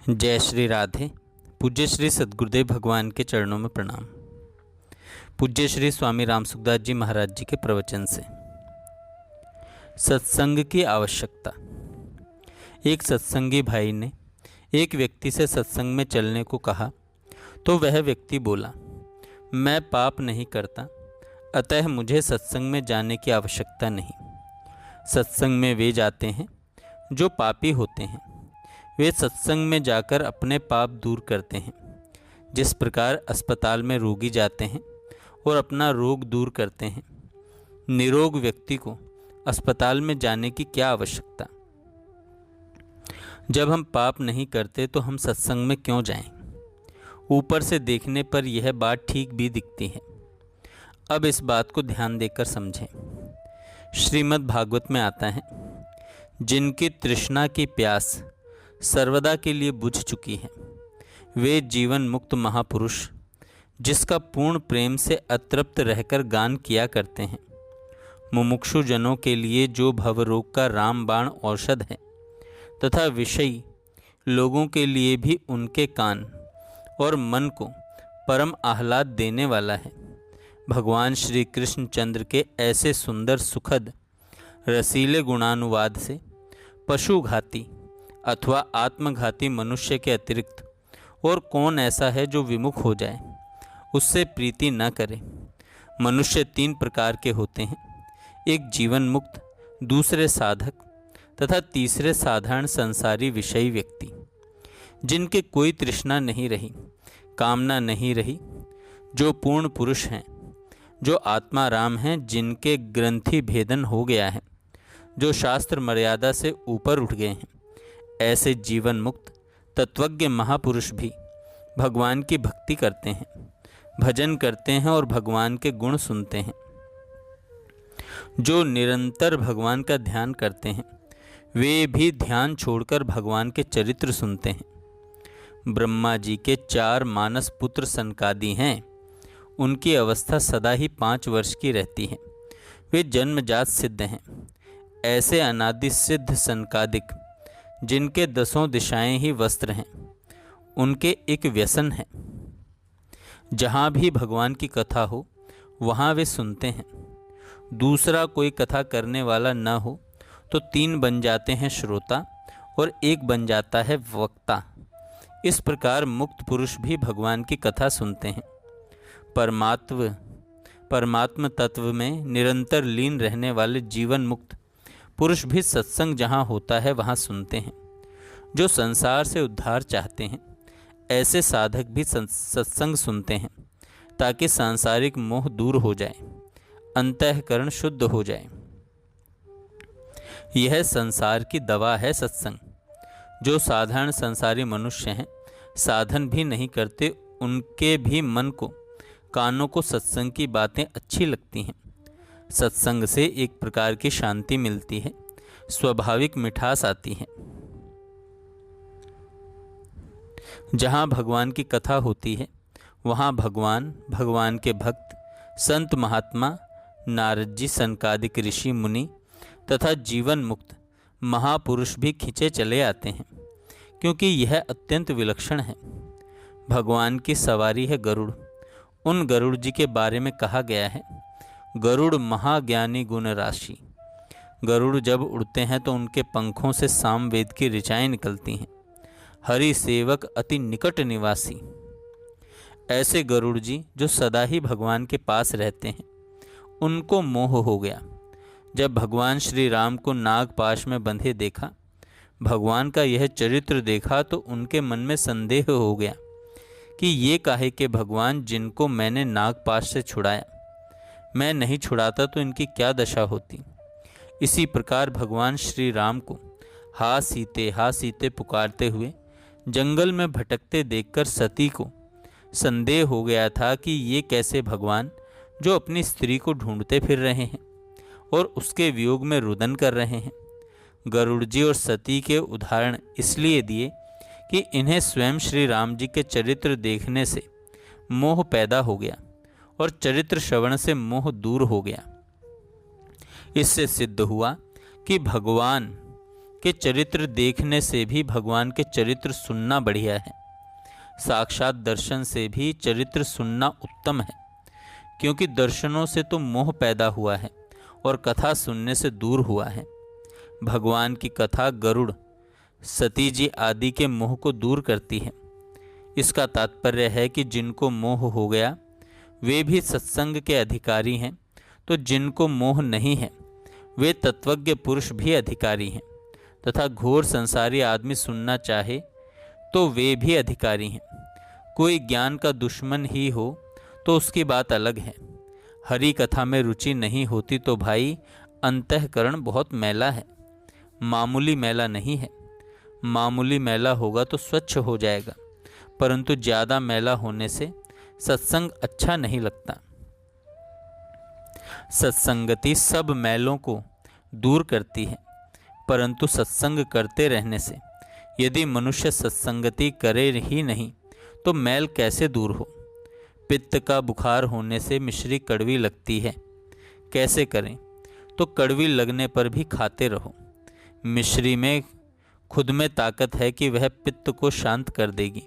जय श्री राधे। पूज्य श्री सद्गुरुदेव भगवान के चरणों में प्रणाम। पूज्य श्री स्वामी राम सुखदास जी महाराज जी के प्रवचन से सत्संग की आवश्यकता। एक सत्संगी भाई ने एक व्यक्ति से सत्संग में चलने को कहा तो वह व्यक्ति बोला, मैं पाप नहीं करता, अतः मुझे सत्संग में जाने की आवश्यकता नहीं। सत्संग में वे जाते हैं जो पापी होते हैं, वे सत्संग में जाकर अपने पाप दूर करते हैं। जिस प्रकार अस्पताल में रोगी जाते हैं और अपना रोग दूर करते हैं, निरोग व्यक्ति को अस्पताल में जाने की क्या आवश्यकता। जब हम पाप नहीं करते तो हम सत्संग में क्यों जाएं? ऊपर से देखने पर यह बात ठीक भी दिखती है। अब इस बात को ध्यान देकर समझें। श्रीमद् भागवत में आता है, जिनकी तृष्णा की प्यास सर्वदा के लिए बुझ चुकी है, वे जीवन मुक्त महापुरुष जिसका पूर्ण प्रेम से अतृप्त रहकर गान किया करते हैं, मुमुक्षु जनों के लिए जो भवरोग का रामबाण औषध है तथा विषयी लोगों के लिए भी उनके कान और मन को परम आह्लाद देने वाला है। भगवान श्री कृष्ण चंद्र के ऐसे सुंदर सुखद रसीले गुणानुवाद से पशुघाती अथवा आत्मघाती मनुष्य के अतिरिक्त और कौन ऐसा है जो विमुख हो जाए, उससे प्रीति न करे। मनुष्य तीन प्रकार के होते हैं, एक जीवन मुक्त, दूसरे साधक तथा तीसरे साधारण संसारी विषयी व्यक्ति, जिनके कोई तृष्णा नहीं रही, कामना नहीं रही, जो पूर्ण पुरुष हैं, जो आत्मा राम हैं, जिनके ग्रंथि भेदन हो गया है, जो शास्त्र मर्यादा से ऊपर उठ गए हैं। ऐसे जीवन मुक्त तत्वज्ञ महापुरुष भी भगवान की भक्ति करते हैं, भजन करते हैं और भगवान के गुण सुनते हैं। जो निरंतर भगवान का ध्यान करते हैं, वे भी ध्यान छोड़कर भगवान के चरित्र सुनते हैं। ब्रह्मा जी के 4 मानस पुत्र सनकादि हैं, उनकी अवस्था सदा ही 5 वर्ष की रहती है। वे जन्मजात सिद्ध हैं। ऐसे अनादि सिद्ध सनकादिक, जिनके 10 दिशाएं ही वस्त्र हैं, उनके एक व्यसन है। जहाँ भी भगवान की कथा हो वहाँ वे सुनते हैं। दूसरा कोई कथा करने वाला न हो तो 3 बन जाते हैं श्रोता और 1 बन जाता है वक्ता। इस प्रकार मुक्त पुरुष भी भगवान की कथा सुनते हैं। परमात्म तत्व में निरंतर लीन रहने वाले जीवन मुक्त पुरुष भी सत्संग जहाँ होता है वहाँ सुनते हैं। जो संसार से उद्धार चाहते हैं, ऐसे साधक भी सत्संग सुनते हैं, ताकि सांसारिक मोह दूर हो जाए, अंतःकरण शुद्ध हो जाए। यह संसार की दवा है सत्संग। जो साधारण संसारी मनुष्य हैं, साधन भी नहीं करते, उनके भी मन को, कानों को सत्संग की बातें अच्छी लगती हैं। सत्संग से एक प्रकार की शांति मिलती है, स्वाभाविक मिठास आती है। जहाँ भगवान की कथा होती है वहाँ भगवान, भगवान के भक्त, संत महात्मा, नारद जी, सनकादिक ऋषि मुनि तथा जीवन मुक्त महापुरुष भी खिंचे चले आते हैं, क्योंकि यह अत्यंत विलक्षण है। भगवान की सवारी है गरुड़। उन गरुड़ जी के बारे में कहा गया है, गरुड़ महाज्ञानी गुण राशि। गरुड़ जब उड़ते हैं तो उनके पंखों से सामवेद की ऋचाएँ निकलती हैं। हरि सेवक अति निकट निवासी। ऐसे गरुड़ जी जो सदा ही भगवान के पास रहते हैं, उनको मोह हो गया। जब भगवान श्री राम को नागपाश में बंधे देखा, भगवान का यह चरित्र देखा, तो उनके मन में संदेह हो गया कि ये काहे के भगवान, जिनको मैंने नागपाश से छुड़ाया, मैं नहीं छुड़ाता तो इनकी क्या दशा होती। इसी प्रकार भगवान श्री राम को हा सीते पुकारते हुए जंगल में भटकते देखकर सती को संदेह हो गया था कि ये कैसे भगवान, जो अपनी स्त्री को ढूंढते फिर रहे हैं और उसके वियोग में रुदन कर रहे हैं। गरुड़ जी और सती के उदाहरण इसलिए दिए कि इन्हें स्वयं श्री राम जी के चरित्र देखने से मोह पैदा हो गया और चरित्र श्रवण से मोह दूर हो गया। इससे सिद्ध हुआ कि भगवान के चरित्र देखने से भी भगवान के चरित्र सुनना बढ़िया है। साक्षात दर्शन से भी चरित्र सुनना उत्तम है, क्योंकि दर्शनों से तो मोह पैदा हुआ है और कथा सुनने से दूर हुआ है। भगवान की कथा गरुड़, सती जी आदि के मोह को दूर करती है। इसका तात्पर्य है कि जिनको मोह हो गया वे भी सत्संग के अधिकारी हैं, तो जिनको मोह नहीं है वे तत्वज्ञ पुरुष भी अधिकारी हैं, तथा घोर संसारी आदमी सुनना चाहे तो वे भी अधिकारी हैं। कोई ज्ञान का दुश्मन ही हो तो उसकी बात अलग है। हरि कथा में रुचि नहीं होती तो भाई अंतःकरण बहुत मैला है, मामूली मैला नहीं है। मामूली मैला होगा तो स्वच्छ हो जाएगा, परंतु ज़्यादा मैला होने से सत्संग अच्छा नहीं लगता। सत्संगति सब मैलों को दूर करती है, परंतु सत्संग करते रहने से यदि मनुष्य सत्संगति करे ही नहीं तो मैल कैसे दूर हो। पित्त का बुखार होने से मिश्री कड़वी लगती है, कैसे करें? तो कड़वी लगने पर भी खाते रहो। मिश्री में खुद में ताकत है कि वह पित्त को शांत कर देगी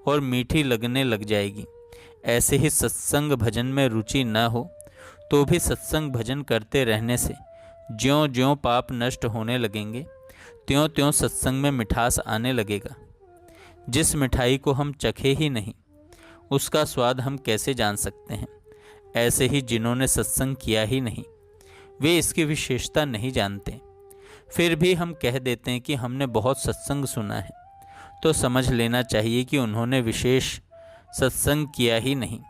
और मीठी लगने लग जाएगी। ऐसे ही सत्संग भजन में रुचि न हो तो भी सत्संग भजन करते रहने से ज्यों ज्यों पाप नष्ट होने लगेंगे त्यों त्यों सत्संग में मिठास आने लगेगा। जिस मिठाई को हम चखे ही नहीं उसका स्वाद हम कैसे जान सकते हैं। ऐसे ही जिन्होंने सत्संग किया ही नहीं वे इसकी विशेषता नहीं जानते। फिर भी हम कह देते हैं कि हमने बहुत सत्संग सुना है, तो समझ लेना चाहिए कि उन्होंने विशेष सत्संग किया ही नहीं,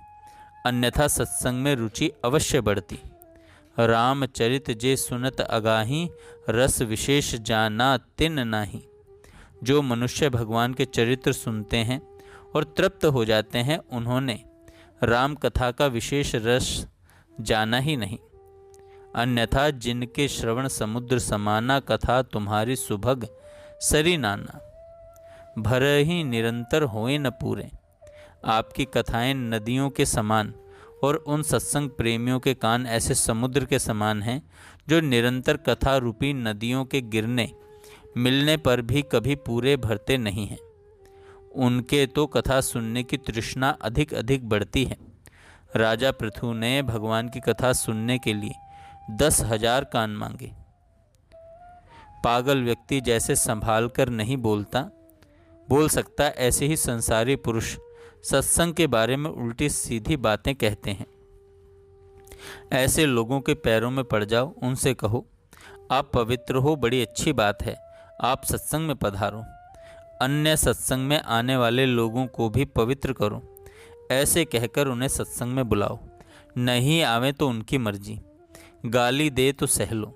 अन्यथा सत्संग में रुचि अवश्य बढ़ती। रामचरित जे सुनत अगाही, रस विशेष जाना तिन नाही। जो मनुष्य भगवान के चरित्र सुनते हैं और तृप्त हो जाते हैं, उन्होंने राम कथा का विशेष रस जाना ही नहीं। अन्यथा जिनके श्रवण समुद्र समाना, कथा तुम्हारी सुभग सरी नाना। भर ही निरंतर होए न पूरे। आपकी कथाएं नदियों के समान और उन सत्संग प्रेमियों के कान ऐसे समुद्र के समान हैं जो निरंतर कथा रूपी नदियों के गिरने मिलने पर भी कभी पूरे भरते नहीं हैं। उनके तो कथा सुनने की तृष्णा अधिक अधिक बढ़ती है। राजा पृथु ने भगवान की कथा सुनने के लिए 10,000 कान मांगे। पागल व्यक्ति जैसे संभाल कर नहीं बोल सकता, ऐसे ही संसारी पुरुष सत्संग के बारे में उल्टी सीधी बातें कहते हैं। ऐसे लोगों के पैरों में पड़ जाओ, उनसे कहो आप पवित्र हो, बड़ी अच्छी बात है, आप सत्संग में पधारो। अन्य सत्संग में आने वाले लोगों को भी पवित्र करो, ऐसे कहकर उन्हें सत्संग में बुलाओ। नहीं आवे तो उनकी मर्जी। गाली दे तो सह लो।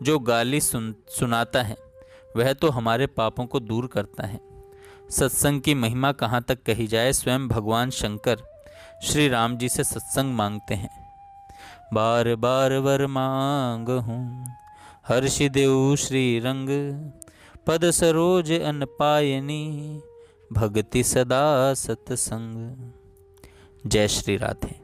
जो गाली सुनाता है वह तो हमारे पापों को दूर करता है। सत्संग की महिमा कहाँ तक कही जाए, स्वयं भगवान शंकर श्री राम जी से सत्संग मांगते हैं। बार बार वर मांग हूँ हर्ष देव श्री रंग, पद सरोज अन पायनी, भक्ति सदा सत्संग। जय श्री राधे।